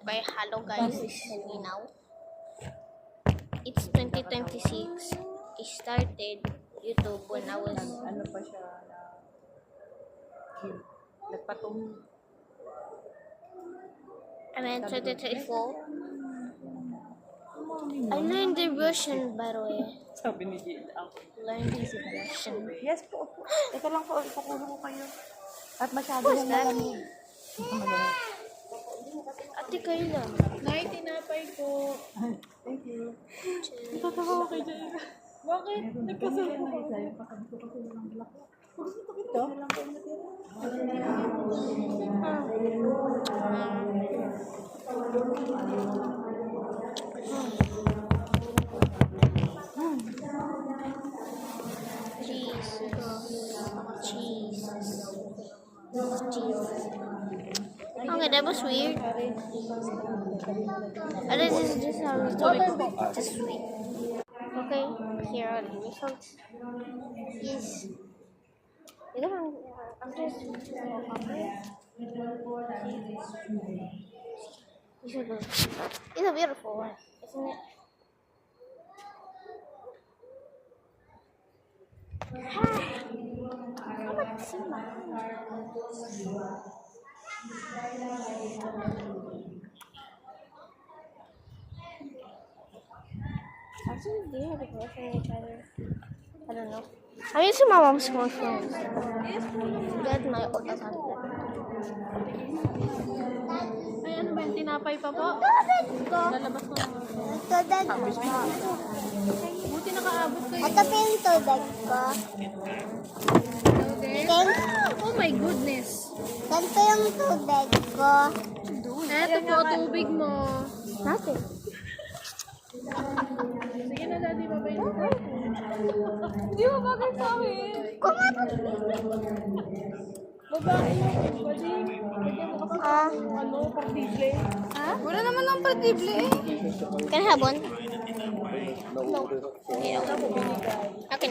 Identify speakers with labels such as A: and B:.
A: by Hello guys, this is me now. It's 2026. I started YouTube when I was
B: Ano pa siya na nagpatung.
A: I mean 2024. I learned the Russian by the way.
B: Sabi ni Gina.
A: Learned the Russian.
B: Yes po. Ito lang po, ipakulo ko kayo. At masyado yung malamig.
A: Ate Kayla.
C: Nay, tinapay ko.
B: Thank you.
C: Tatawa ko kay Jay. Bakit? Nagkasal ko ba?
B: Ito?
A: Jesus. Okay, that was weird. And this is just how we do it. Just wait. Okay, here are the results. Yes. I'm just it's a beautiful one, isn't it? Actually, do you have a girlfriend each other? I don't know. I'm using my mom's smartphone. Get my old account.
C: Ay, ano ba yung tinapay pa po? Lalabas ko naman.
D: Tubig ko.
C: Buti nakaabot kayo.
D: Ito pa yung tubig ko.
C: Okay. Oh my goodness.
D: Ganito yung tubig ko.
C: Eto po, tubig mo.
D: Natin.
C: Sige na, daddy, babay na. Di ba bagay sa akin?
D: Kumain.
C: Babae. Pwede. Pwede mo kasi ano, partible.
D: Ha?
C: Wala naman ng partible eh.
A: Can I have one? No. Okay, no. Okay.